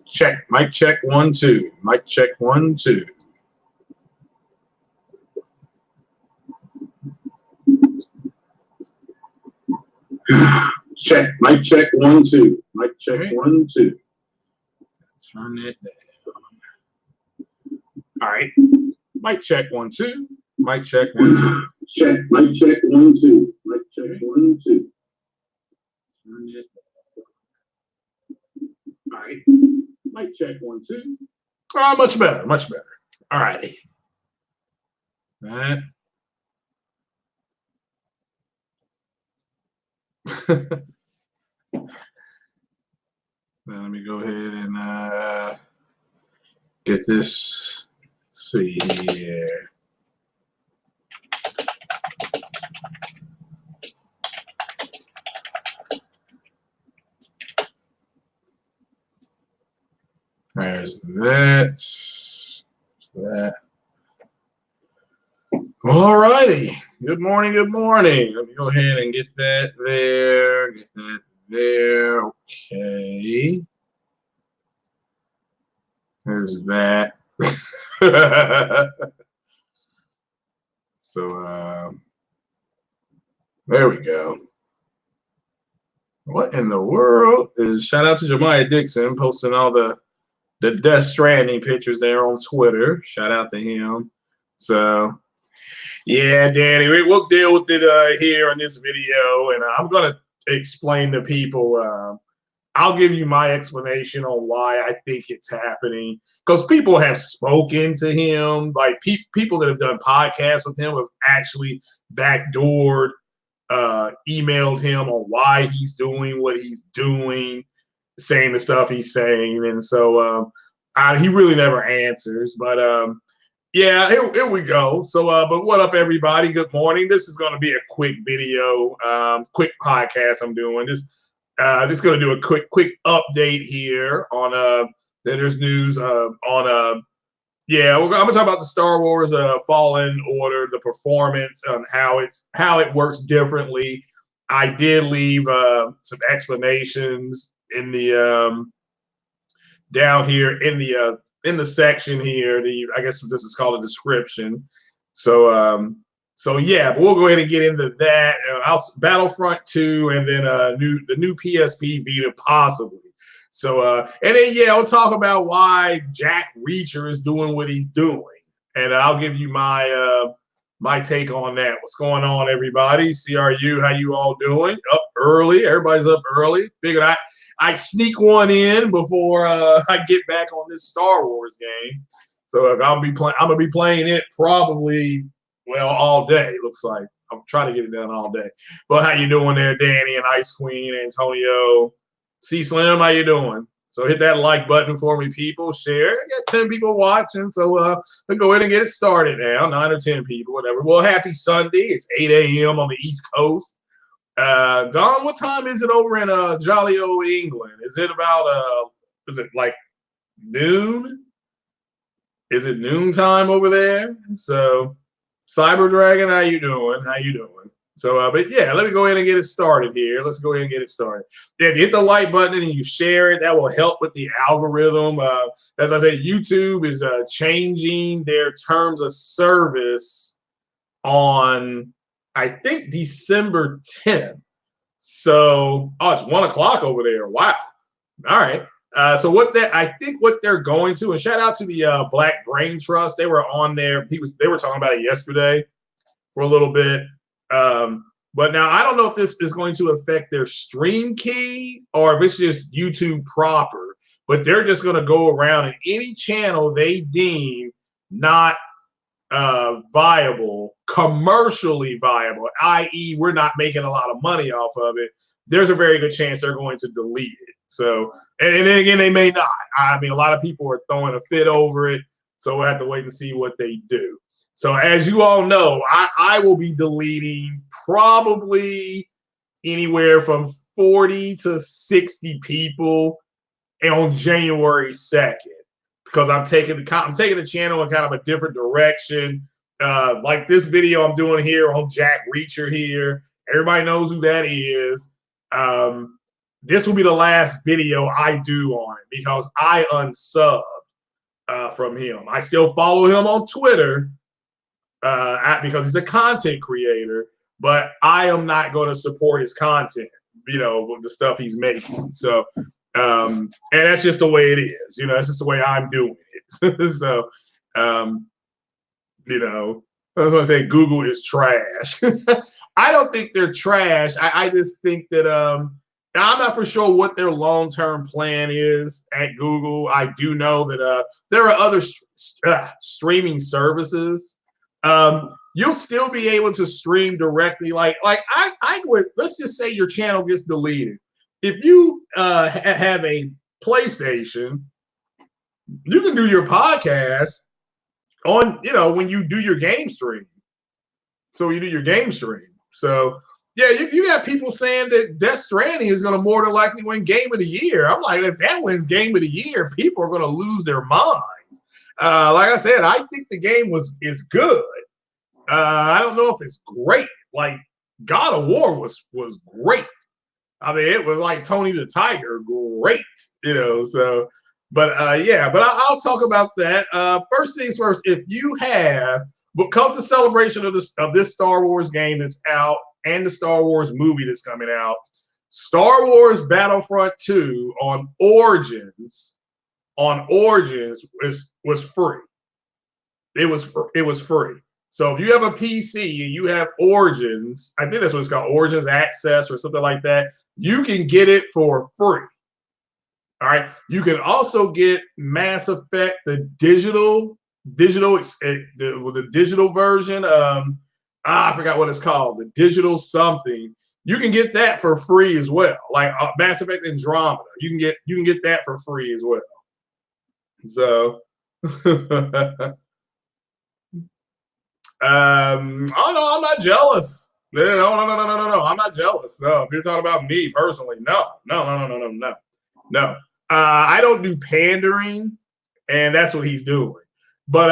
Check. Mic check 1 2. Mic check 1 2. Check. Mic check 1 2. Mic check 1 2. Turn it down. All right. Mic check 1 2. Mic check 1 2. Check. Mic check 1 2. Mic check 1 2. Turn it down. All right. Mic check 1 2. Much better. Much better. All righty. That. Now let me go ahead and get this. Let's see here. There's that. All righty. Good morning. Good morning. Let me go ahead and get that there. Get that there. Okay. There's that. So there we go. What in the world is? Shout out to Jemiah Dixon posting all the Death Stranding pictures there on Twitter. Shout out to him. So yeah, Danny, we'll deal with it here in this video, and I'm gonna explain to people. I'll give you my explanation on why I think it's happening, because people have spoken to him, like people that have done podcasts with him have actually backdoored, emailed him on why he's doing what he's doing, saying the stuff he's saying, and so he really never answers. But yeah, here we go. So, but what up, everybody? Good morning. This is going to be a quick video, quick podcast I'm doing. Just going to do a quick update here on there's news on yeah, I'm going to talk about the Star Wars Fallen Order, the performance, how it works differently. I did leave some explanations in the down here in the section here. I guess this is called a description. So so yeah, but we'll go ahead and get into that. Battlefront 2, and then the new PSP Vita possibly. So and then yeah, I'll talk about why Jack Reacher is doing what he's doing, and I'll give you my my take on that. What's going on, everybody? CRU, how you all doing? Up early. Everybody's up early. Figured I sneak one in before I get back on this Star Wars game. So I'm gonna be playing it probably, well, all day. Looks like I'm trying to get it done all day. But how you doing there, Danny and Ice Queen, Antonio, C Slim? How you doing? So hit that like button for me, people. Share. I got 10 people watching, so let's go ahead and get it started now. 9 or 10 people, whatever. Well, happy Sunday. It's 8 a.m. on the East Coast. Don, what time is it over in jolly old England? Is it about is it like noon? Is it noon time over there? So Cyber Dragon, how you doing? How you doing? So but yeah, let me go ahead and get it started here. Let's go ahead and get it started. If you hit the like button and you share it, that will help with the algorithm. As I said, YouTube is changing their terms of service on, I think, December 10th. So, oh, it's 1 o'clock over there. Wow. All right. So I think what they're going to, and shout out to the Black Brain Trust. They were on there. They were talking about it yesterday for a little bit. But now I don't know if this is going to affect their stream key or if it's just YouTube proper, but they're just going to go around and any channel they deem not viable, commercially viable, i.e. we're not making a lot of money off of it, there's a very good chance they're going to delete it. So, and then again, they may not. I mean, a lot of people are throwing a fit over it, so we'll have to wait and see what they do. So as you all know, I will be deleting probably anywhere from 40 to 60 people on January 2nd. Because I'm taking the channel in kind of a different direction. Like this video I'm doing here on Jack Reacher here. Everybody knows who that is. this will be the last video I do on it because I unsubbed from him. I still follow him on Twitter because he's a content creator, but I am not going to support his content, with the stuff he's making. So, and that's just the way it is. That's just the way I'm doing it. So, I was going to say Google is trash. I don't think they're trash. I just think that I'm not for sure what their long-term plan is at Google. I do know that there are other streaming services. You'll still be able to stream directly. Like I would, let's just say your channel gets deleted. If you have a PlayStation, you can do your podcast on, when you do your game stream. So you do your game stream. So yeah, you got people saying that Death Stranding is going to more than likely win Game of the Year. I'm like, if that wins Game of the Year, people are going to lose their minds. Like I said, I think the game is good. I don't know if it's great. Like God of War was great. I mean, it was like Tony the Tiger, great. So. But yeah, but I'll talk about that. First things first, if you have, because the celebration of this Star Wars game is out and the Star Wars movie that's coming out, Star Wars Battlefront 2 on Origins was free. It was free. So if you have a PC and you have Origins, I think that's what it's called, Origins Access or something like that, you can get it for free. All right. You can also get Mass Effect, the digital version. I forgot what it's called. The digital something. You can get that for free as well. Like Mass Effect Andromeda. You can get that for free as well. So, oh no, I'm not jealous. No. I'm not jealous. No, if you're talking about me personally, no. I don't do pandering, and that's what he's doing. But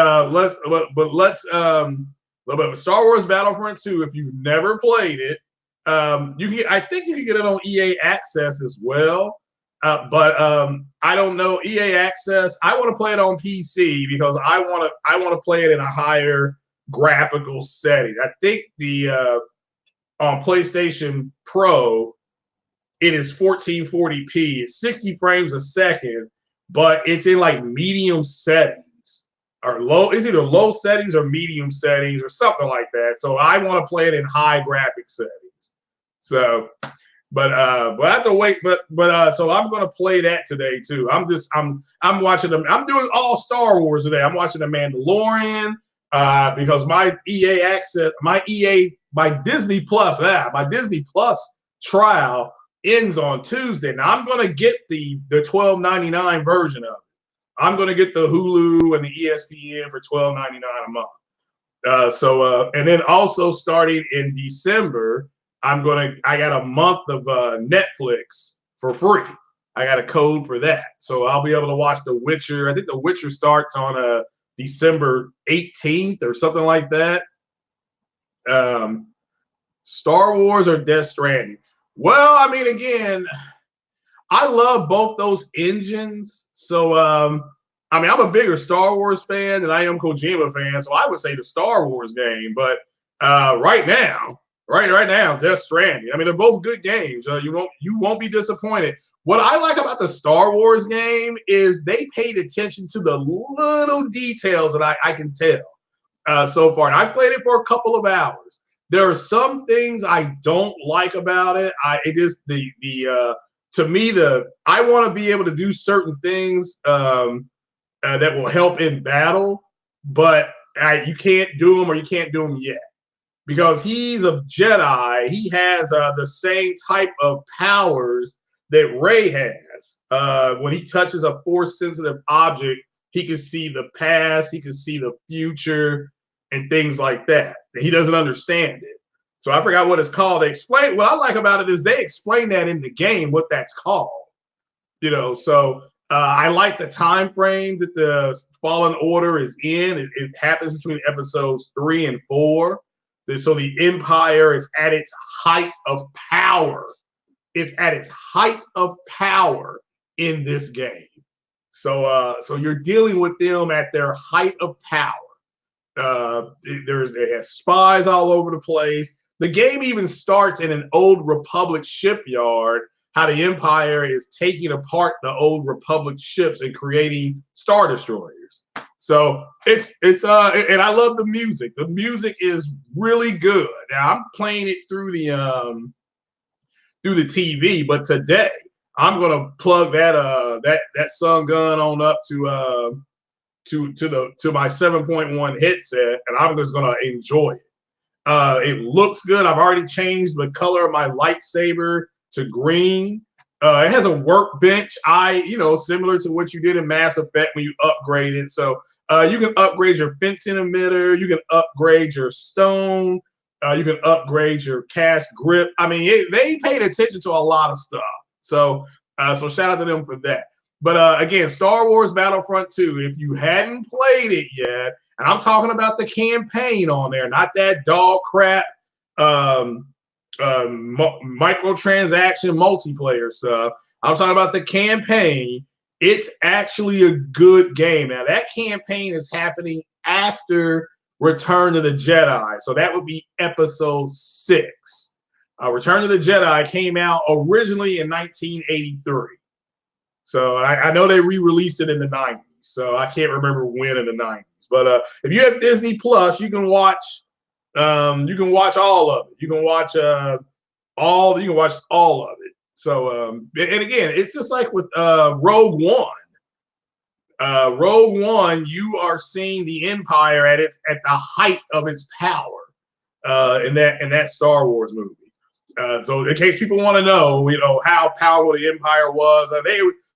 Star Wars Battlefront 2, if you've never played it, I think you can get it on EA Access as well. But I don't know, EA Access. I want to play it on PC because I want to play it in a higher graphical setting. I think the on PlayStation Pro, it is 1440p. It's 60 frames a second, but it's in like medium settings or low. It's either low settings or medium settings or something like that. So I want to play it in high graphic settings. So, but I have to wait. So I'm going to play that today too. I'm watching them. I'm doing all Star Wars today. I'm watching The Mandalorian because my EA Access, my Disney Plus trial ends on Tuesday. Now I'm going to get the $12.99 version of it. I'm going to get the Hulu and the ESPN for $12.99 a month. And then also starting in December, I got a month of Netflix for free. I got a code for that. So I'll be able to watch The Witcher. I think The Witcher starts on December 18th or something like that. Star Wars or Death Stranding? Well, I mean, again, I love both those engines. So, I mean, I'm a bigger Star Wars fan than I am Kojima fan. So I would say the Star Wars game. But right now, Death Stranding. I mean, they're both good games. You won't be disappointed. What I like about the Star Wars game is they paid attention to the little details that I can tell so far. And I've played it for a couple of hours. There are some things I don't like about it. To me, I want to be able to do certain things that will help in battle, but you can't do them, or you can't do them yet, because he's a Jedi. He has the same type of powers that Rey has. When he touches a force-sensitive object, he can see the past, he can see the future, and things like that. And he doesn't understand it. So I forgot what it's called. What I like about it is they explain that in the game, what that's called. So I like the time frame that the Fallen Order is in. It happens between episodes 3 and 4. So the Empire is at its height of power is at its height of power in this game. So you're dealing with them at their height of power. They have spies all over the place. The game even starts in an old Republic shipyard, how the Empire is taking apart the old Republic ships and creating Star Destroyers. So and I love the music. The music is really good. Now I'm playing it through the TV, but today I'm gonna plug that Sun Gun on up to my 7.1 headset, and I'm just gonna enjoy it. It looks good. I've already changed the color of my lightsaber to green. It has a workbench, similar to what you did in Mass Effect when you upgrade it. So you can upgrade your fencing emitter, you can upgrade your stone, you can upgrade your cast grip. I mean, they paid attention to a lot of stuff. So shout out to them for that. But again, Star Wars Battlefront 2, if you hadn't played it yet, and I'm talking about the campaign on there, not that dog crap microtransaction multiplayer stuff. I'm talking about the campaign. It's actually a good game. Now, that campaign is happening after Return of the Jedi. So that would be episode 6. Return of the Jedi came out originally in 1983. So I know they re-released it in the 90s. So I can't remember when in the 90s. But if you have Disney Plus, you can watch all of it. You can watch all of it. So and again, it's just like with Rogue One. Rogue One, you are seeing the Empire at the height of its power in that Star Wars movie. So in case people want to know, how powerful the Empire was,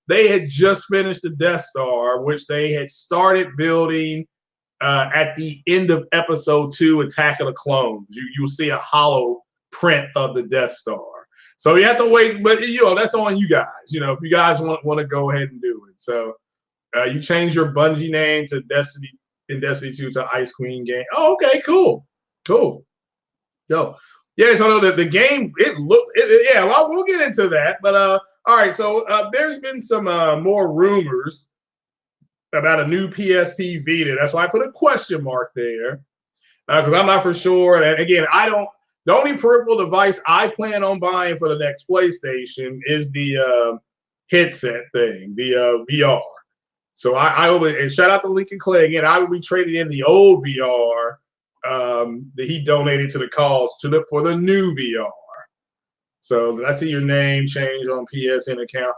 they had just finished the Death Star, which they had started building at the end of Episode 2, Attack of the Clones. You'll see a hollow print of the Death Star. So you have to wait, but that's on you guys. If you guys want to go ahead and do it. So you change your Bungie name to Destiny 2 to Ice Queen game. Oh, okay, cool. Yo. Yeah, so the game, well, we'll get into that. But all right, so there's been some more rumors about a new PSP Vita. That's why I put a question mark there, because I'm not for sure. And again, the only peripheral device I plan on buying for the next PlayStation is the headset thing, the VR. So I will, and shout out to Lincoln Clay again. I will be trading in the old VR that he donated to the cause for the new VR. So did I see your name change on PSN account?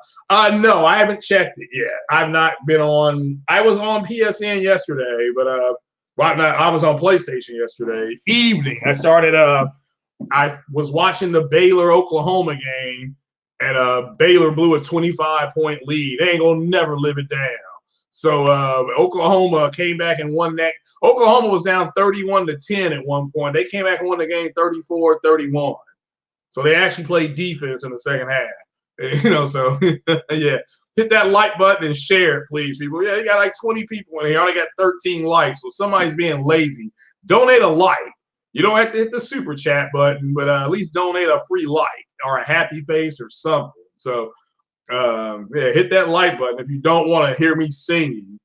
No, I haven't checked it yet. I've not been on. I was on PSN yesterday, but I was on PlayStation yesterday evening. I was watching the Baylor Oklahoma game, and Baylor blew a 25-point lead. They ain't gonna never live it down. So Oklahoma came back and won that. Oklahoma was down 31-10 at one point. They came back and won the game 34-31. So they actually played defense in the second half. So yeah, hit that like button and share it, please, people. Yeah, you got like 20 people in here. I only got 13 likes, so somebody's being lazy. Donate a like. You don't have to hit the super chat button, but at least donate a free like or a happy face or something. So hit that like button if you don't want to hear me singing.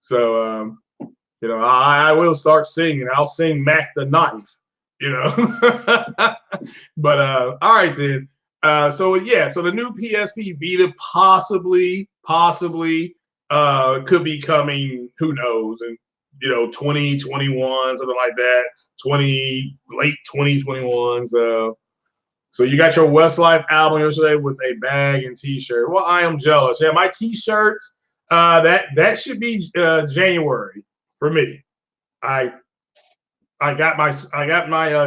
So I will start singing. I'll sing Mac the Knife. But all right then. So the new PSP Vita possibly could be coming. Who knows? And 2021, something like that. Late 2021. So you got your Westlife album yesterday with a bag and T-shirt. Well, I am jealous. Yeah, my T-shirts. That should be January for me. I got my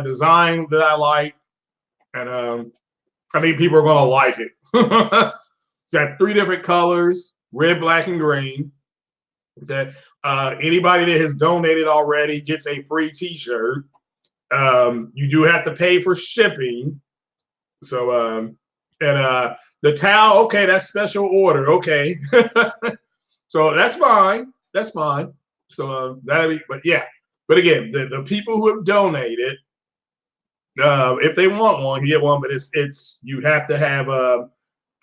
design that I like, and I think people are gonna like it. Got 3 different colors: red, black, and green. Okay. Anybody that has donated already gets a free T-shirt. You do have to pay for shipping. So the towel, okay, that's special order. Okay. So that's fine. So that'll be, but yeah. But again, the people who have donated, If they want one, you get one, but it's you have to have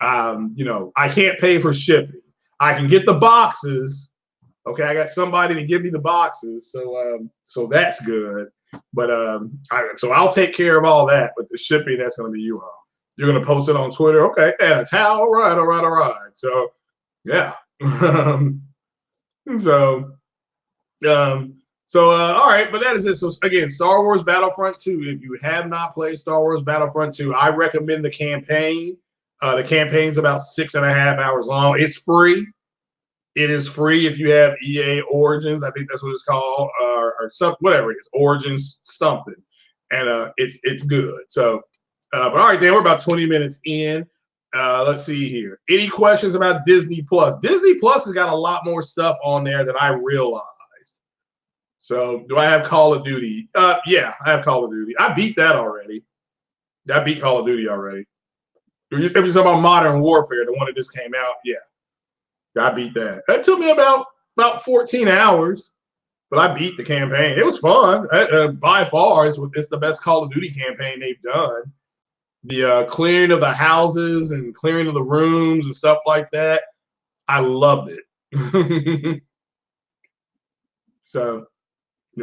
I can't pay for shipping. I can get the boxes. Okay, I got somebody to give me the boxes, so that's good. But so I'll take care of all that. But the shipping, that's going to be you, huh? You're going to post it on Twitter, okay? Yeah, that's how. All right. So yeah. so all right, but that is it. So again, Star Wars Battlefront 2. If you have not played Star Wars Battlefront 2, I recommend the campaign. The campaign's about 6.5 hours long. It's free. It is free if you have EA Origins. I think that's what it's called, or some whatever it is, Origins something, and it's good. So, but all right, then we're about 20 minutes in. Let's see here. Any questions about Disney Plus? Disney Plus has got a lot more stuff on there than I realized. So, do I have Call of Duty? Yeah, I have Call of Duty. I beat that already. I beat Call of Duty already. If you're talking about Modern Warfare, the one that just came out, yeah. I beat that. That took me about 14 hours, but I beat the campaign. It was fun. By far, it's the best Call of Duty campaign they've done. The clearing of the houses and clearing of the rooms and stuff like that, I loved it. So,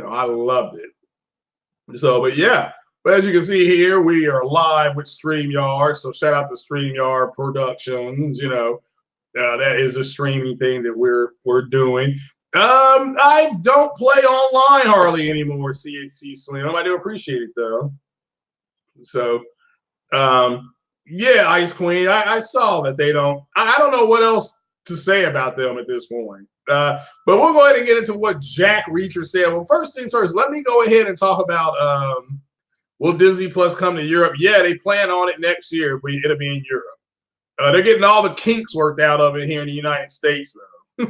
I loved it. So, but yeah. But as you can see here, we are live with StreamYard. So shout out to StreamYard Productions, that is a streaming thing that we're doing. I don't play online hardly anymore, CHC Slim. I do appreciate it though. So, yeah, Ice Queen. I saw that they don't. I don't know what else to say about them at this point. But we'll go ahead and get into what Jack Reacher said. Well, first things first. Let me go ahead and talk about will Disney Plus come to Europe? Yeah, they plan on it next year, but it'll be in Europe. They're getting all the kinks worked out of it here in the United States, though.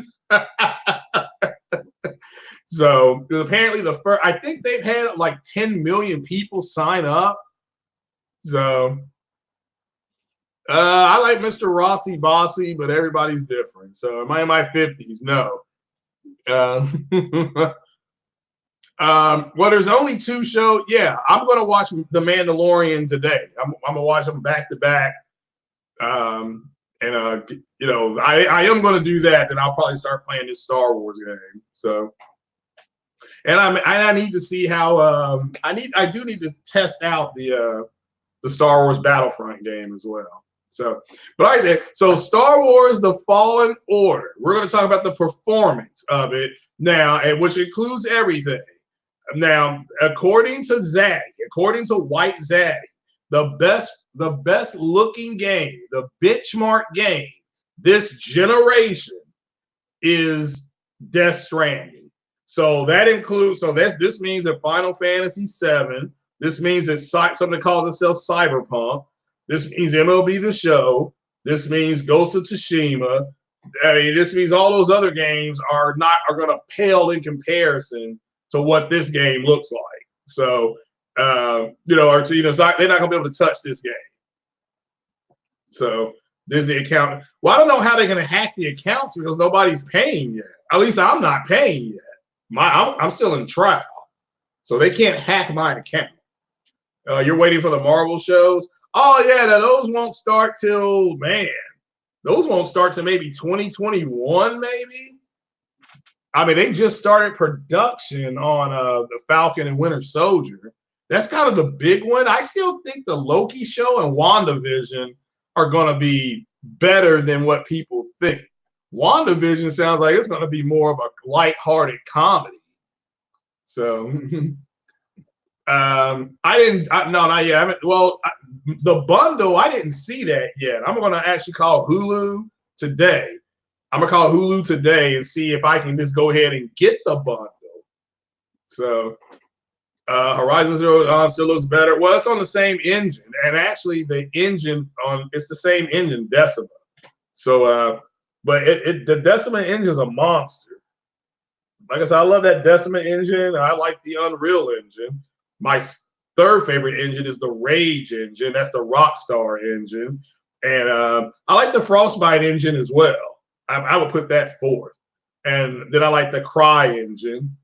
So, apparently I think they've had like 10 million people sign up. So, I like Mr. Rossi Bossy, but everybody's different. So, am I in my 50s? No. Well, there's only 2 shows. Yeah, I'm going to watch The Mandalorian today. I'm going to watch them back to back. I am going to do that. Then I'll probably start playing this Star Wars game. So, and I need to see how I do need to test out the Star Wars Battlefront game as well. So, but all right there. So, Star Wars: The Fallen Order. We're going to talk about the performance of it now, and which includes everything. Now, according to White Zaddy, the best looking game, the benchmark game this generation is Death Stranding. So that includes, this means that Final Fantasy VII, this means that something that calls itself Cyberpunk, this means MLB The Show, this means Ghost of Tsushima. I mean, this means all those other games are going to pale in comparison to what this game looks like. So, they're not going to be able to touch this game. So Disney account. Well, I don't know how they're going to hack the accounts because nobody's paying yet. At least I'm not paying yet. I'm still in trial, so they can't hack my account. You're waiting for the Marvel shows. Oh yeah, those won't start till those won't start till maybe 2021, maybe. I mean, they just started production on the Falcon and Winter Soldier. That's kind of the big one. I still think the Loki show and WandaVision are going to be better than what people think. WandaVision sounds like it's going to be more of a lighthearted comedy. So, not yet. The bundle, I didn't see that yet. I'm going to actually call Hulu today. I'm going to call Hulu today and see if I can just go ahead and get the bundle. So, Horizon Zero Dawn still looks better. Well, it's on the same engine. And actually, it's the same engine, Decima. So, but the Decima engine is a monster. Like I said, I love that Decima engine. I like the Unreal engine. My third favorite engine is the Rage engine. That's the Rockstar engine. And I like the Frostbite engine as well. I would put that fourth. And then I like the Cry engine.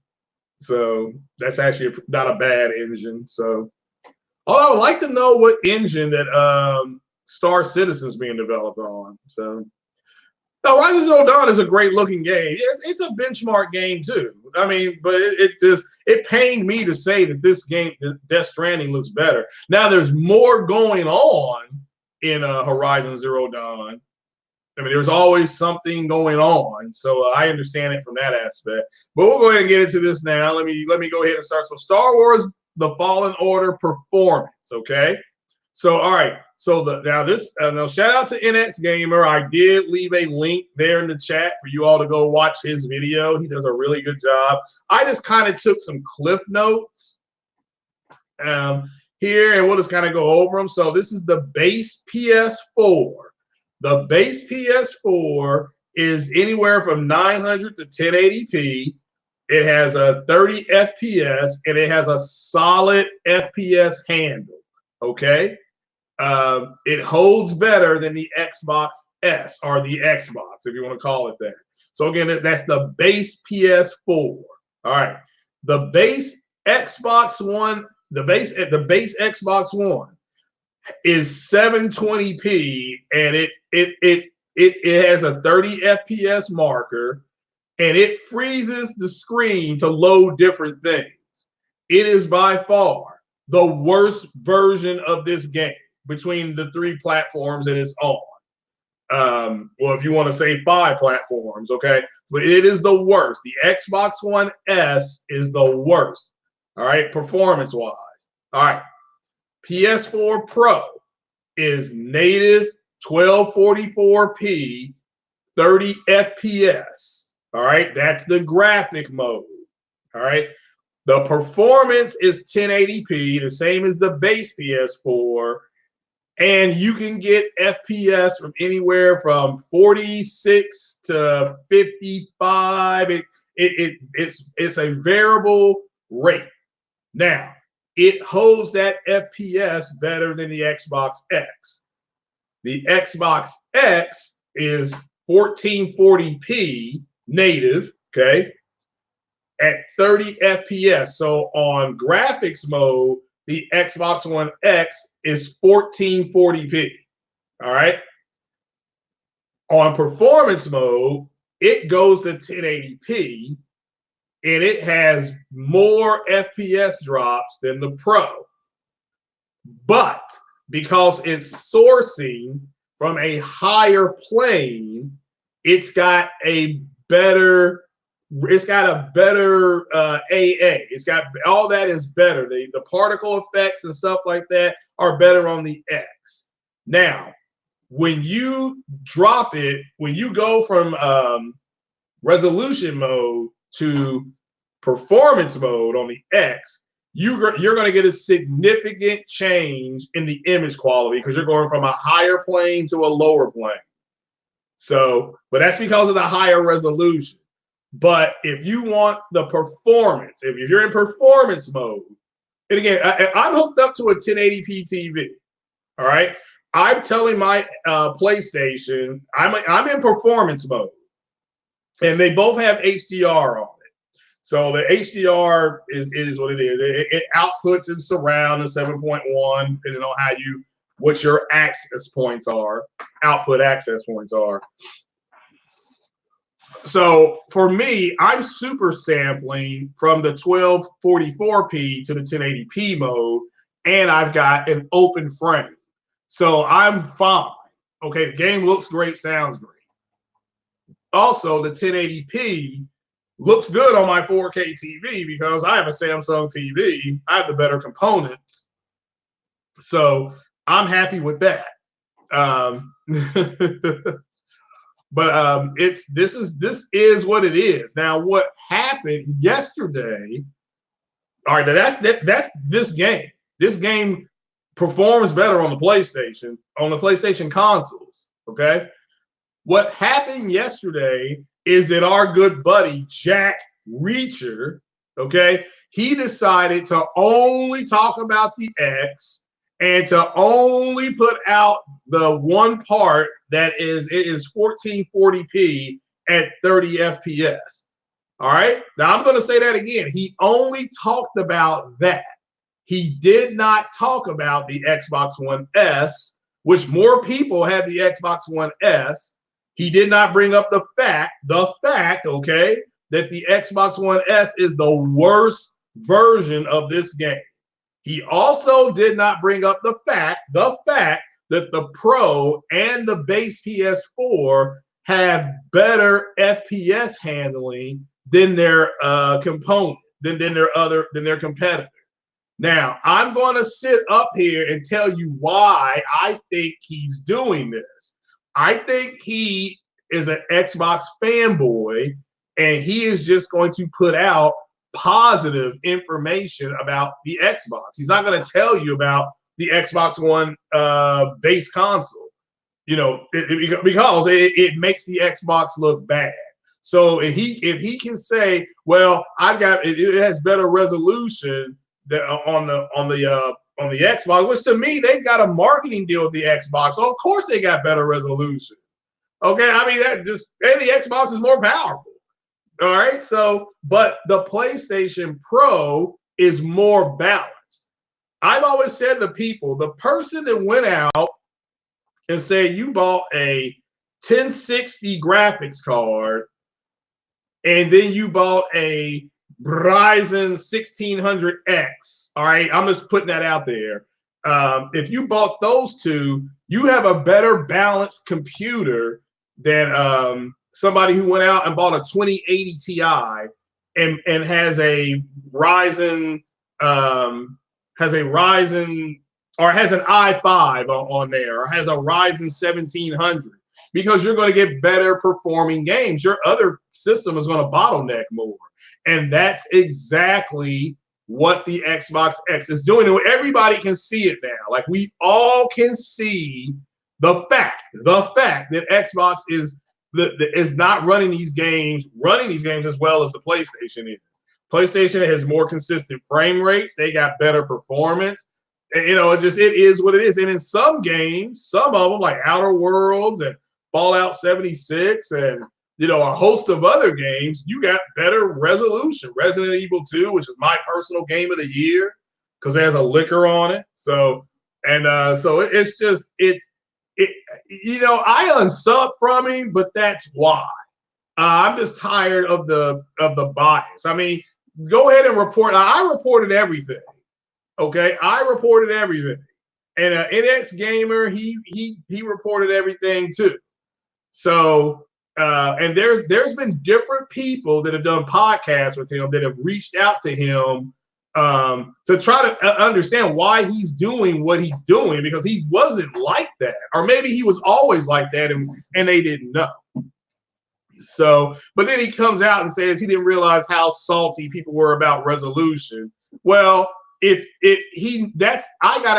So that's actually not a bad engine. So Although I would like to know what engine that Star Citizen's being developed on. So, now Rise of Zero Dawn is a great looking game. It's a benchmark game too. I mean, but it pained me to say that this game, Death Stranding, looks better. Now there's more going on in Horizon Zero Dawn. I mean, there's always something going on, so I understand it from that aspect. But we'll go ahead and get into this now. Let me go ahead and start. So, Star Wars: The Fallen Order performance. Okay. So, all right. So now shout out to NX Gamer. I did leave a link there in the chat for you all to go watch his video. He does a really good job. I just kind of took some cliff notes here, and we'll just kind of go over them. So this is the base PS4. The base PS4 is anywhere from 900 to 1080p. It has a 30 FPS, and it has a solid FPS handle. Okay. It holds better than the Xbox S, or the Xbox, if you want to call it that. So again, that's the base PS4. All right. The base Xbox One, the base Xbox One is 720p, and it has a 30 FPS marker, and it freezes the screen to load different things. It is by far the worst version of this game between the 3 platforms that it's on. Well, if you want to say 5 platforms, okay, but it is the worst. The Xbox One S is the worst. All right, performance-wise. All right. PS4 Pro is native 1244p, 30 FPS. All right, that's the graphic mode. All right, the performance is 1080p, the same as the base PS4, and you can get FPS from anywhere from 46 to 55. It's a variable rate. Now, it holds that FPS better than the Xbox X. The Xbox X is 1440p native, okay, at 30 FPS. So on graphics mode, the Xbox One X is 1440p. All right. On performance mode, it goes to 1080p, and it has more FPS drops than the Pro. But because it's sourcing from a higher plane, it's got a better AA. It's got all that is better. The particle effects and stuff like that are better on the X. Now, when you drop it, when you go from resolution mode to performance mode on the X, you're going to get a significant change in the image quality because you're going from a higher plane to a lower plane. So, but that's because of the higher resolution. But if you want the performance, if you're in performance mode, and again, I'm hooked up to a 1080p TV. All right, I'm telling my PlayStation I'm in performance mode, and they both have HDR on it. So the HDR is what it is. It outputs in surround and 7.1, depending on what your access points are, output access points are. So for me, I'm super sampling from the 1244p to the 1080p mode, and I've got an open frame. So I'm fine. Okay, the game looks great, sounds great. Also, the 1080p looks good on my 4K TV because I have a Samsung TV. I have the better components. So I'm happy with that. But this is what it is. Now, what happened yesterday? All right, now that's this game. This game performs better on the PlayStation consoles. Okay, what happened yesterday is that our good buddy Jack Reacher, okay, he decided to only talk about the X and to only put out the one part that it is 1440p at 30 FPS. All right. Now I'm going to say that again. He only talked about that. He did not talk about the Xbox One S, which more people have the Xbox One S. He did not bring up the fact, okay, that the Xbox One S is the worst version of this game. He also did not bring up the fact that the Pro and the base PS4 have better FPS handling than their component, than their competitor. Now, I'm going to sit up here and tell you why I think he's doing this. I think he is an Xbox fanboy, and he is just going to put out positive information about the Xbox. He's not going to tell you about the Xbox One base console, because it makes the Xbox look bad. So if he can say, well, it has better resolution on the Xbox, which to me, they've got a marketing deal with the Xbox. So of course they got better resolution. Okay, I mean and the Xbox is more powerful. All right, so but the PlayStation Pro is more balanced. I've always said to people, the person that went out and say you bought a 1060 graphics card and then you bought a Ryzen 1600X. All right, I'm just putting that out there. If you bought those two, you have a better balanced computer than somebody who went out and bought a 2080 Ti and has a Ryzen or has an i5 on there, or has a Ryzen 1700, because you're going to get better performing games. Your other system is going to bottleneck more. And that's exactly what the Xbox X is doing. And everybody can see it now. Like, we all can see the fact that Xbox is not running these games as well as the PlayStation is. PlayStation has more consistent frame rates. They got better performance. It is what it is. And in some games, some of them like Outer Worlds and Fallout 76 and a host of other games, you got better resolution. Resident Evil 2, which is my personal game of the year because it has a liquor on it. So it's just I unsub from him, but that's why. I'm just tired of the bias. I mean, go ahead and report. I reported everything. Okay, I reported everything, and NX Gamer he reported everything too. So and there's been different people that have done podcasts with him that have reached out to him to try to understand why he's doing what he's doing, because he wasn't like that, or maybe he was always like that and they didn't know. So, but then he comes out and says he didn't realize how salty people were about resolution. Well, I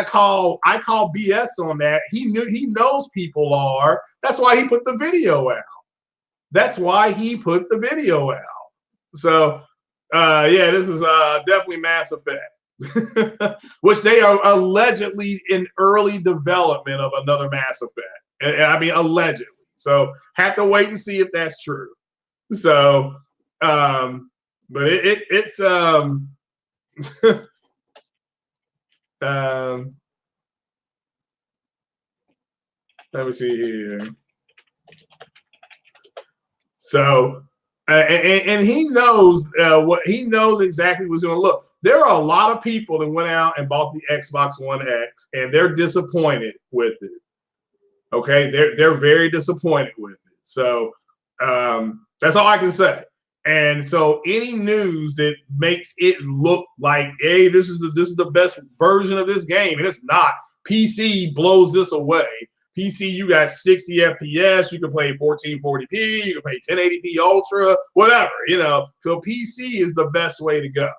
call BS on that. He knows people are. That's why he put the video out. So, this is definitely Mass Effect, which they are allegedly in early development of another Mass Effect. I mean, allegedly. So, have to wait and see if that's true. So, but it's let me see here. So, and he knows exactly what's going to look. There are a lot of people that went out and bought the Xbox One X, and they're disappointed with it. Okay, they're very disappointed with it. So, that's all I can say. And so, any news that makes it look like, hey, this is the best version of this game, and it's not. PC blows this away. PC, you got 60 FPS. You can play 1440p. You can play 1080p Ultra, whatever. So PC is the best way to go.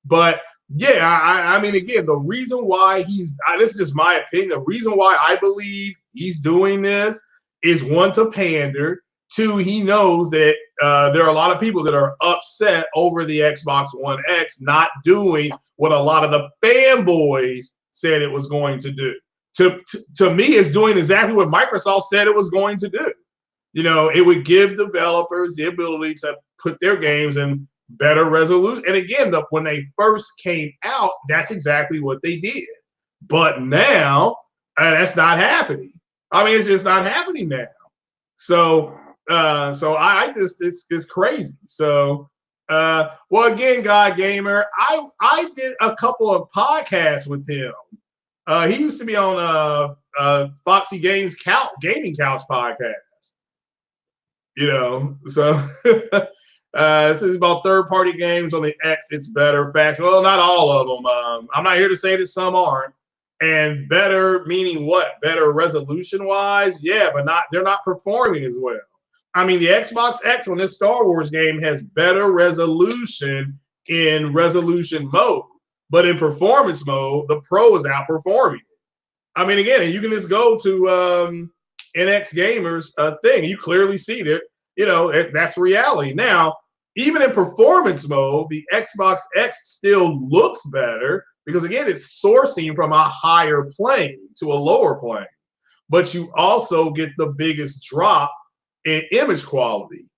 But yeah, I mean, again, the reason why this is just my opinion. The reason why I believe he's doing this is, one, to pander. Two, he knows that there are a lot of people that are upset over the Xbox One X not doing what a lot of the fanboys said it was going to do. To me, it's doing exactly what Microsoft said it was going to do. It would give developers the ability to put their games in better resolution. And again, when they first came out, that's exactly what they did. But now that's not happening. I mean, it's just not happening now. So, I just it's crazy. So, well, again, God Gamer, I did a couple of podcasts with him. He used to be on Foxy Games Gaming Couch podcast. You know, so this is about third-party games on the X. It's better. Facts. Well, not all of them. I'm not here to say that some aren't. And better meaning what? Better resolution-wise? Yeah, but they're not performing as well. I mean, the Xbox X on this Star Wars game has better resolution in resolution mode, but in performance mode, the Pro is outperforming it. I mean, again, you can just go to NX Gamer's thing. You clearly see that, you know, that's reality. Now, even in performance mode, the Xbox X still looks better because, again, it's sourcing from a higher plane to a lower plane. But you also get the biggest drop in image quality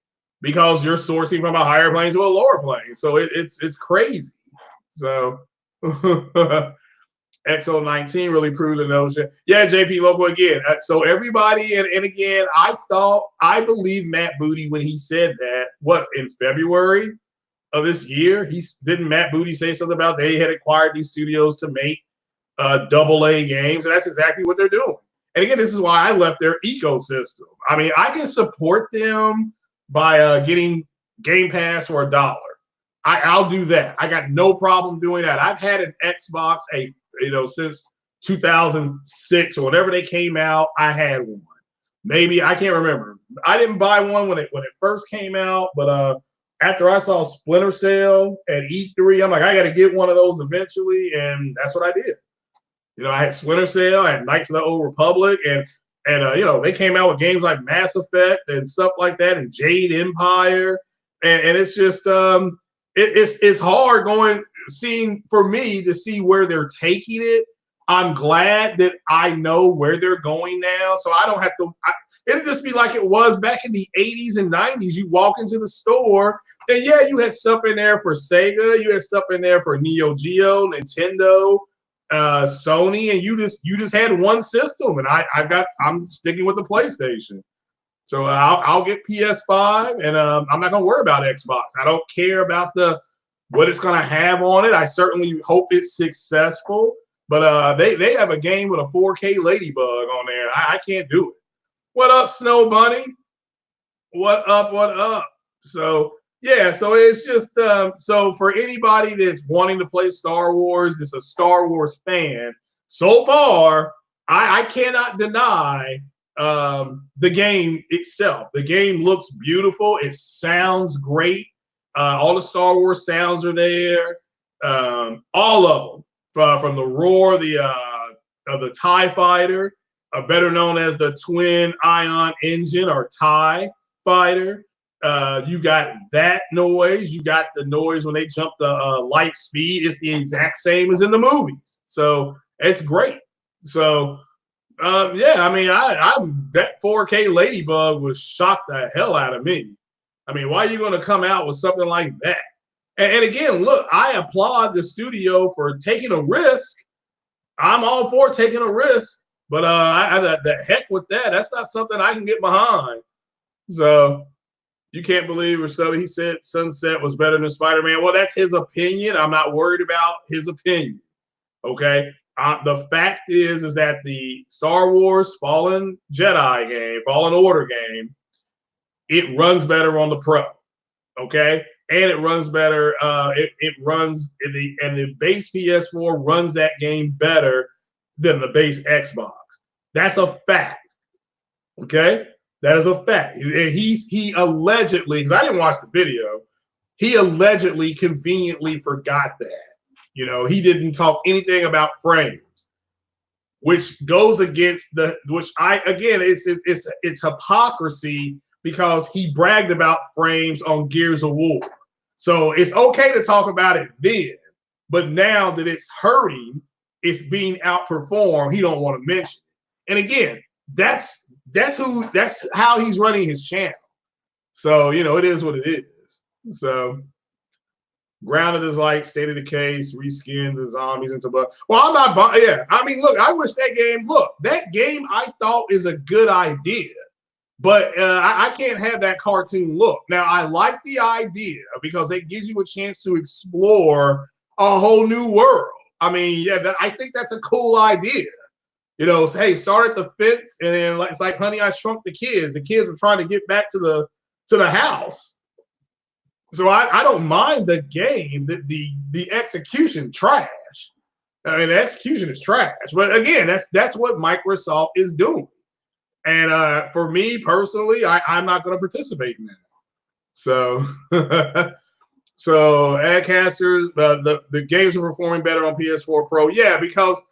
because you're sourcing from a higher plane to a lower plane. So it's crazy. So XO19 really proved the notion. Yeah, JP Local again. So everybody, and again, I believe Matt Booty when he said that, what, in February of this year, didn't Matt Booty say something about they had acquired these studios to make AA games? And that's exactly what they're doing. And again, this is why I left their ecosystem. I mean, I can support them by getting Game Pass for $1. I'll do that. I got no problem doing that. I've had an Xbox since 2006 or whenever they came out. I had one. Maybe I can't remember. I didn't buy one when it first came out, but after I saw Splinter Cell at E3, I'm like, I got to get one of those eventually, and that's what I did. You know, I had Splinter Cell, I had Knights of the Old Republic, and they came out with games like Mass Effect and stuff like that, and Jade Empire, and it's just it's hard seeing for me to see where they're taking it. I'm glad that I know where they're going now, so I don't have to. It'll just be like it was back in the 80s and 90s. You walk into the store, and yeah, you had stuff in there for Sega, you had stuff in there for Neo Geo, Nintendo, Sony, and you just had one system. And I'm sticking with the PlayStation. So I'll get PS5, and I'm not gonna worry about Xbox. I don't care about what it's gonna have on it. I certainly hope it's successful. But they have a game with a 4K ladybug on there. I can't do it. What up, Snow Bunny? What up? What up? So yeah, so it's just so for anybody that's wanting to play Star Wars, that's a Star Wars fan. So far, I cannot deny the game itself. The game looks beautiful. It sounds great. All the Star Wars sounds are there. All of them. From the roar of the TIE fighter, better known as the twin ion engine or TIE fighter. You got that noise. You got the noise when they jump the light speed. It's the exact same as in the movies. So it's great. So yeah, I mean, that 4K ladybug was shocked the hell out of me. I mean, why are you going to come out with something like that? And again, look, I applaud the studio for taking a risk. I'm all for taking a risk, but the heck with that. That's not something I can get behind. So you can't believe or so. He said Sunset was better than Spider-Man. Well, that's his opinion. I'm not worried about his opinion. Okay. The fact is that the Star Wars Fallen Jedi game, Fallen Order game, it runs better on the Pro. Okay. And it runs better. It runs the base PS4 runs that game better than the base Xbox. That's a fact. Okay, that is a fact. And he allegedly, because I didn't watch the video, he allegedly conveniently forgot that. You know, he didn't talk anything about frames, which goes against it's hypocrisy because he bragged about frames on Gears of War. So it's okay to talk about it then, but now that it's hurting, it's being outperformed, he don't want to mention it. And again, that's how he's running his channel. So, you know, it is what it is. So Grounded is like State of Decay, reskin the zombies into but. Well, I'm not buying. Yeah, I mean, look, I wish that game. Look, that game I thought is a good idea, but I can't have that cartoon look. Now, I like the idea because it gives you a chance to explore a whole new world. I mean, yeah, I think that's a cool idea. You know, hey, start at the fence, and then it's like Honey, I Shrunk the Kids. The kids are trying to get back to the house. So I don't mind the game. The execution trash. I mean, the execution is trash. But again, that's what Microsoft is doing. And for me personally, I'm not going to participate in that. So, so Adcasters, the games are performing better on PS4 Pro. Yeah, because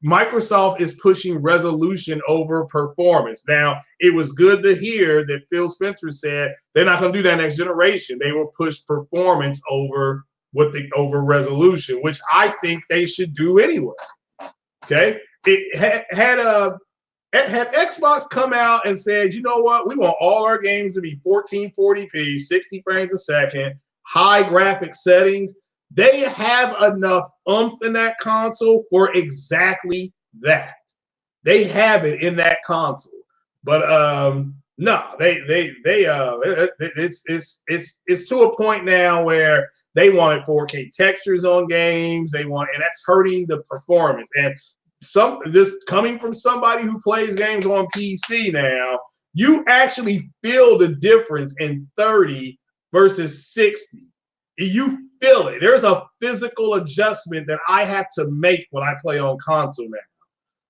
Microsoft is pushing resolution over performance. Now, it was good to hear that Phil Spencer said they're not going to do that next generation. They will push performance over resolution, which I think they should do anyway. Okay, it had Xbox come out and said, you know what, we want all our games to be 1440p, 60 frames a second, high graphic settings. They have enough oomph in that console for exactly that. They have it in that console, but no, it's to a point now where they wanted 4K textures on games. And that's hurting the performance. And this coming from somebody who plays games on PC now, you actually feel the difference in 30 versus 60. You feel it. There's a physical adjustment that I have to make when I play on console now.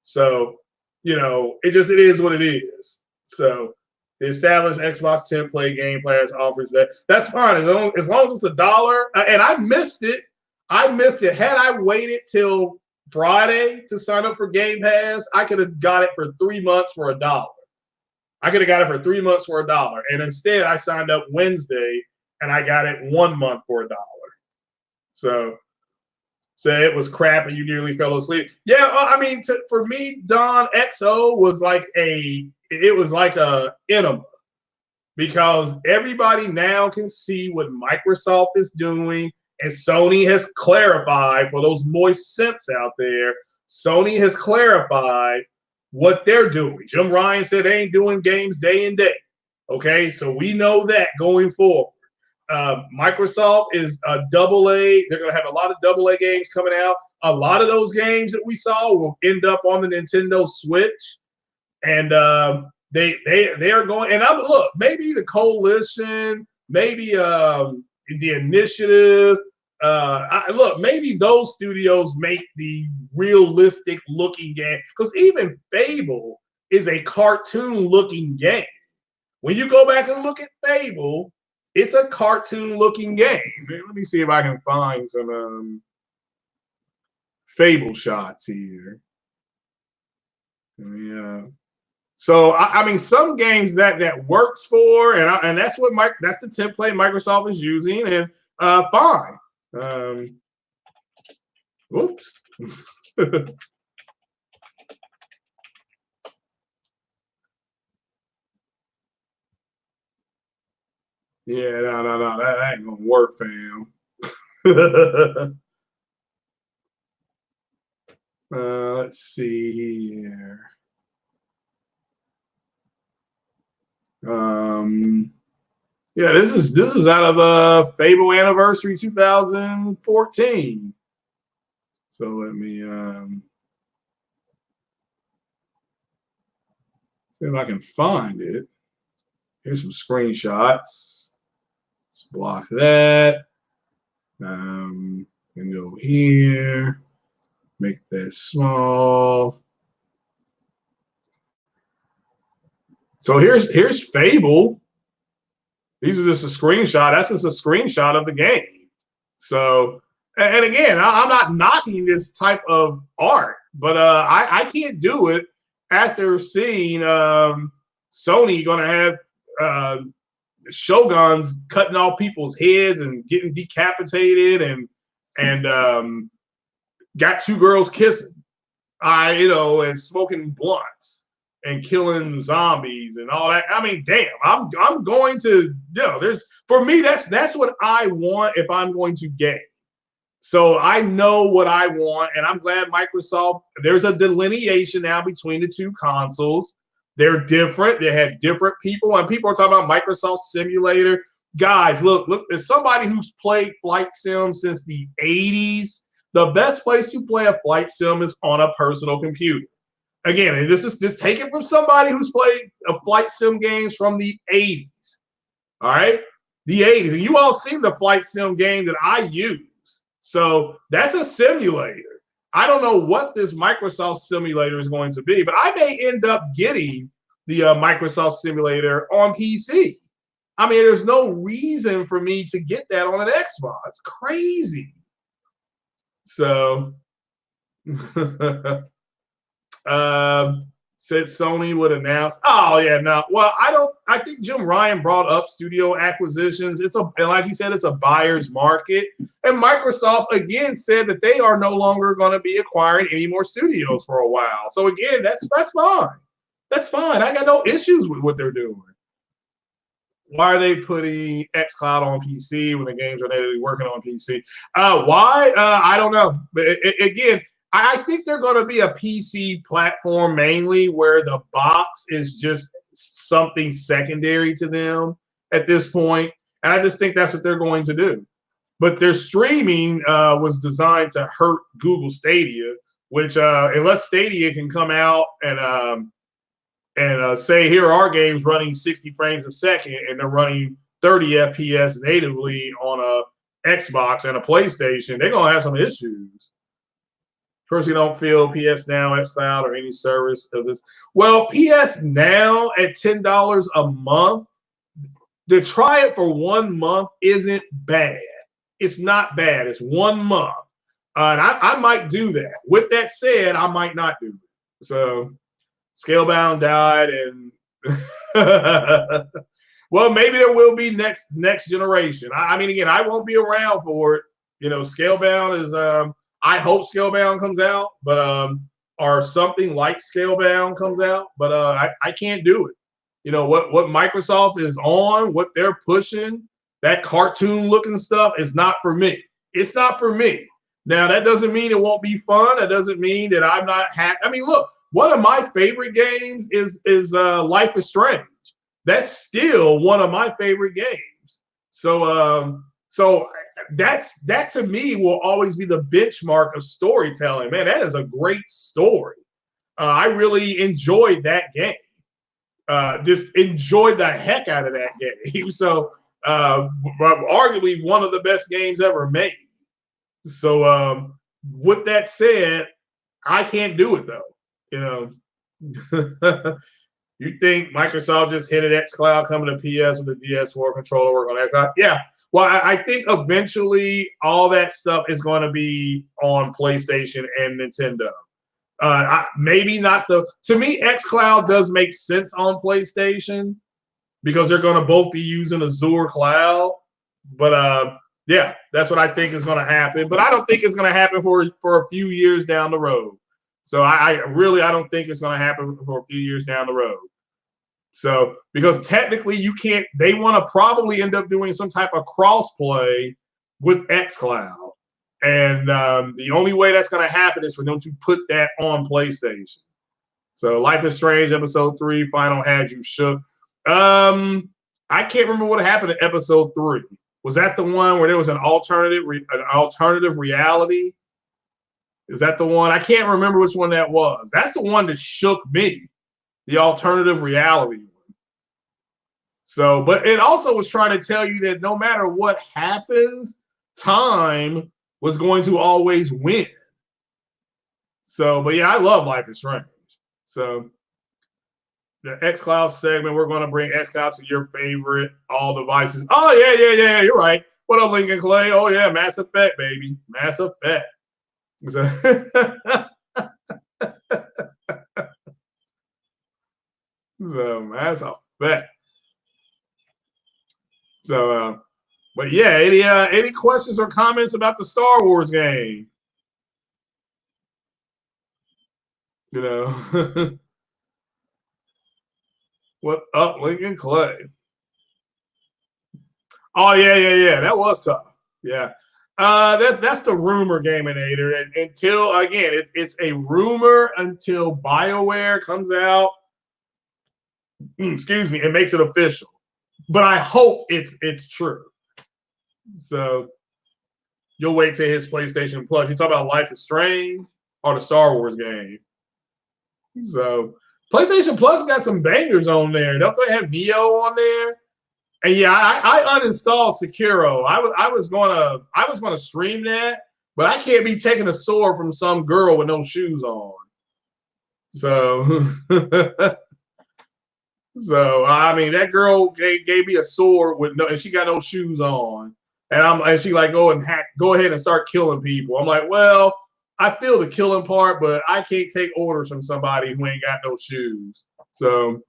So, you know, it is what it is. So the established Xbox 10 play Game Pass offers that. That's fine as long as it's $1. And I missed it. Had I waited till Friday to sign up for Game Pass, I could have got it for 3 months for $1. I could have got it for 3 months for $1. And instead I signed up Wednesday and I got it 1 month for $1. So say it was crap and you nearly fell asleep. Yeah, I mean, for me, Don XO was like a enema, because everybody now can see what Microsoft is doing, and Sony has clarified for those moist simps out there. Sony has clarified what they're doing. Jim Ryan said they ain't doing games day and day. Okay, so we know that going forward. Microsoft is a AA. They're going to have a lot of AA games coming out. A lot of those games that we saw will end up on the Nintendo Switch, and they are going. And look, maybe the coalition, maybe the initiative. Look, maybe those studios make the realistic looking game, because even Fable is a cartoon looking game. When you go back and look at Fable, it's a cartoon-looking game. Let me see if I can find some Fable shots here. Yeah. So I mean, some games that works for, and that's that's the template Microsoft is using, and fine. Whoops. Yeah, no, that ain't gonna work, fam. Let's see here. Yeah, this is out of Fable Anniversary 2014. So let me see if I can find it. Here's some screenshots. Let's block that. And go here. Make that small. So here's Fable. These are just a screenshot. That's just a screenshot of the game. So, and again, I'm not knocking this type of art, but I can't do it after seeing Sony going to have Shoguns cutting off people's heads and getting decapitated, and got two girls kissing, and smoking blunts. and killing zombies and all that. I mean, damn, I'm going to, for me, that's what I want if I'm going to game. So I know what I want, and I'm glad Microsoft, there's a delineation now between the two consoles. They're different. They have different people, and people are talking about Microsoft Simulator. Guys, look, as somebody who's played flight sim since the 80s, the best place to play a flight sim is on a personal computer. Again, this is taken from somebody who's played a flight sim games from the 80s. All right? The 80s. And you all seen the flight sim game that I use. So that's a simulator. I don't know what this Microsoft simulator is going to be, but I may end up getting the Microsoft simulator on PC. I mean, there's no reason for me to get that on an Xbox. It's crazy. So said Sony would announce. Oh yeah, no. Well, I think Jim Ryan brought up studio acquisitions. Like he said, it's a buyer's market. And Microsoft again said that they are no longer going to be acquiring any more studios for a while. So again, that's fine. That's fine. I got no issues with what they're doing. Why are they putting xCloud on PC when the games are natively working on PC? Why? I don't know. But again, I think they're going to be a PC platform mainly, where the box is just something secondary to them at this point. And I just think that's what they're going to do. But their streaming was designed to hurt Google Stadia, which unless Stadia can come out and say, here are our games running 60 frames a second, and they're running 30 FPS natively on a Xbox and a PlayStation, they're going to have some issues. Personally, don't feel PS Now, xCloud, or any service of this. Well, PS Now at $10 a month, to try it for 1 month isn't bad. It's not bad. It's 1 month. And I might do that. With that said, I might not do it. So Scalebound died, and well, maybe there will be next generation. I mean, again, I won't be around for it. Scalebound is I hope Scalebound comes out, but or something like Scalebound comes out, but I can't do it. What Microsoft is on, what they're pushing, that cartoon looking stuff is not for me. It's not for me. Now, that doesn't mean it won't be fun. That doesn't mean that I'm not happy. I mean, look, one of my favorite games is Life is Strange. That's still one of my favorite games. So that to me will always be the benchmark of storytelling. Man, that is a great story. I really enjoyed that game. Just enjoyed the heck out of that game. So arguably one of the best games ever made. So with that said, I can't do it though. You think Microsoft just hinted xCloud coming to PS with the PS4 controller work on xCloud? Yeah. Well, I think eventually all that stuff is going to be on PlayStation and Nintendo. Maybe not to me, xCloud does make sense on PlayStation because they're going to both be using Azure Cloud. But yeah, that's what I think is going to happen. But I don't think it's going to happen for a few years down the road. So I don't think it's going to happen for a few years down the road. So because technically you can't, they want to probably end up doing some type of cross-play with xCloud. And the only way that's going to happen is for them to put that on PlayStation. So Life is Strange Episode 3 final had you shook. I can't remember what happened in Episode 3. Was that the one where there was an alternative reality? Is that the one? I can't remember which one that was. That's the one that shook me, the alternative reality one. So, but it also was trying to tell you that no matter what happens, time was going to always win. So, but yeah, I love Life is Strange. So, the xCloud segment, we're going to bring xCloud to your favorite all devices. Oh, yeah, you're right. What up, Lincoln Clay? Oh, yeah, Mass Effect, baby. Mass Effect. So, Mass Effect. So, but yeah, any questions or comments about the Star Wars game? What up, Lincoln Clay? Oh yeah. That was tough. Yeah. That's the rumor gaminator. And until again, it's a rumor until BioWare comes out. Excuse me, and makes it official. But I hope it's true. So you'll wait till his PlayStation Plus. You talk about Life is Strange or the Star Wars game. So PlayStation Plus got some bangers on there. Don't they have Neo on there? And yeah, I uninstalled Sekiro. I was gonna stream that, but I can't be taking a sword from some girl with no shoes on. So so I mean that girl gave me a sword with no, and she got no shoes on. And she like go ahead and start killing people. I'm like, well, I feel the killing part, but I can't take orders from somebody who ain't got no shoes. So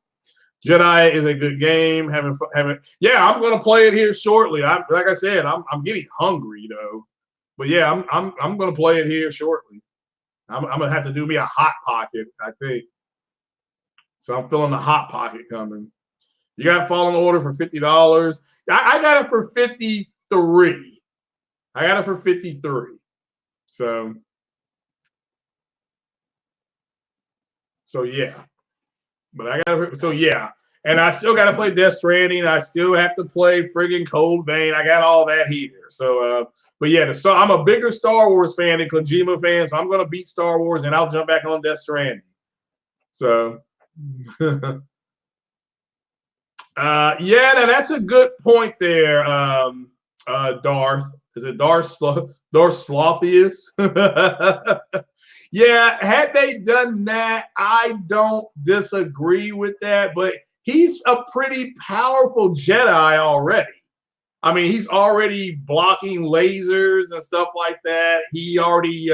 Jedi is a good game. Yeah, I'm gonna play it here shortly. Like I said, I'm getting hungry though. But yeah, I'm gonna play it here shortly. I'm gonna have to do me a hot pocket, I think. So I'm feeling the hot pocket coming. You got Fallen Order for $50. I got it for 53. I got it for 53. So yeah. But I got to, so yeah. And I still got to play Death Stranding. I still have to play friggin' Cold Vein. I got all that here. So, but yeah, I'm a bigger Star Wars fan than Kojima fan. So I'm going to beat Star Wars and I'll jump back on Death Stranding. So, yeah, now that's a good point there, Darth. Is it Darth Slothius? Yeah, had they done that, I don't disagree with that, but he's a pretty powerful Jedi already. I mean, he's already blocking lasers and stuff like that. He already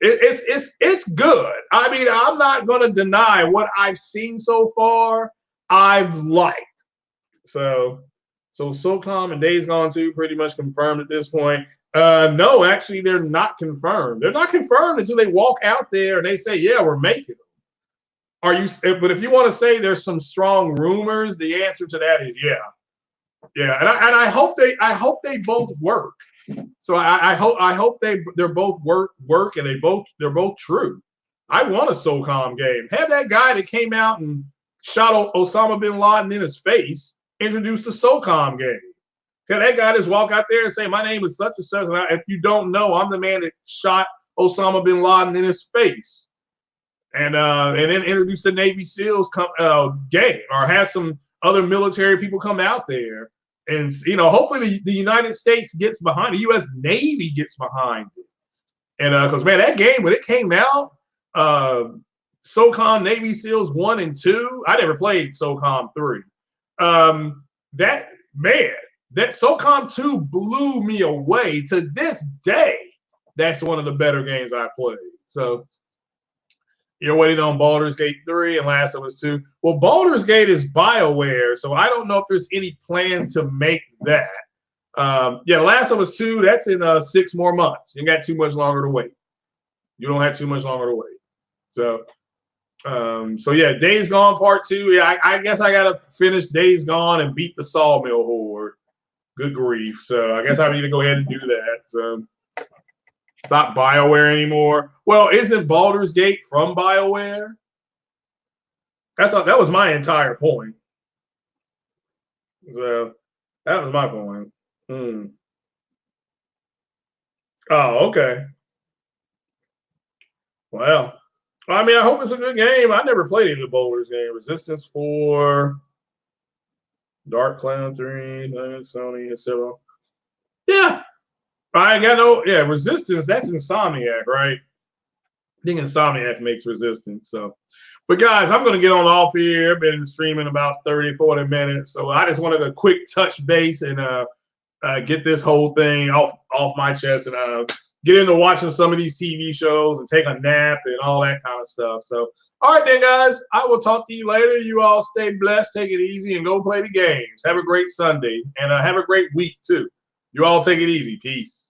it's good. I mean, I'm not going to deny what I've seen so far. I've liked. So SOCOM and Days Gone 2 pretty much confirmed at this point. No, actually, they're not confirmed. They're not confirmed until they walk out there and they say, "Yeah, we're making them." Are you? But if you want to say there's some strong rumors, the answer to that is yeah. And I hope they both work. So I hope they're both work and they're both true. I want a SOCOM game. Have that guy that came out and shot Osama bin Laden in his face introduce the SOCOM game. Can that guy just walk out there and say, "My name is such and such, and if you don't know, I'm the man that shot Osama bin Laden in his face," and then introduce the Navy SEALs game, or have some other military people come out there, and hopefully the United States gets behind it, the U.S. Navy gets behind it, and because man, that game when it came out, SOCOM Navy SEALs 1 and 2, I never played SOCOM 3. That SOCOM 2 blew me away. To this day, that's one of the better games I played. So you're waiting on Baldur's Gate 3 and Last of Us 2. Well, Baldur's Gate is BioWare, so I don't know if there's any plans to make that. Yeah, Last of Us 2, that's in 6 more months. You got too much longer to wait. You don't have too much longer to wait. So yeah, Days Gone Part 2. Yeah, I guess I gotta finish Days Gone and beat the Sawmill Horde. Good grief. So I guess I need to go ahead and do that. So it's not BioWare anymore. Well, isn't Baldur's Gate from BioWare? That was my entire point. So that was my point. Oh, okay. Well, I mean, I hope it's a good game. I never played any of the Baldur's game. Resistance 4, Dark Cloud 3, Sony, etc. Yeah. I got Resistance, that's Insomniac, right? I think Insomniac makes Resistance. So, but guys, I'm going to get on off here. I've been streaming about 30, 40 minutes. So I just wanted a quick touch base and get this whole thing off my chest and get into watching some of these TV shows and take a nap and all that kind of stuff. So, all right then, guys, I will talk to you later. You all stay blessed, take it easy, and go play the games. Have a great Sunday, and have a great week, too. You all take it easy. Peace.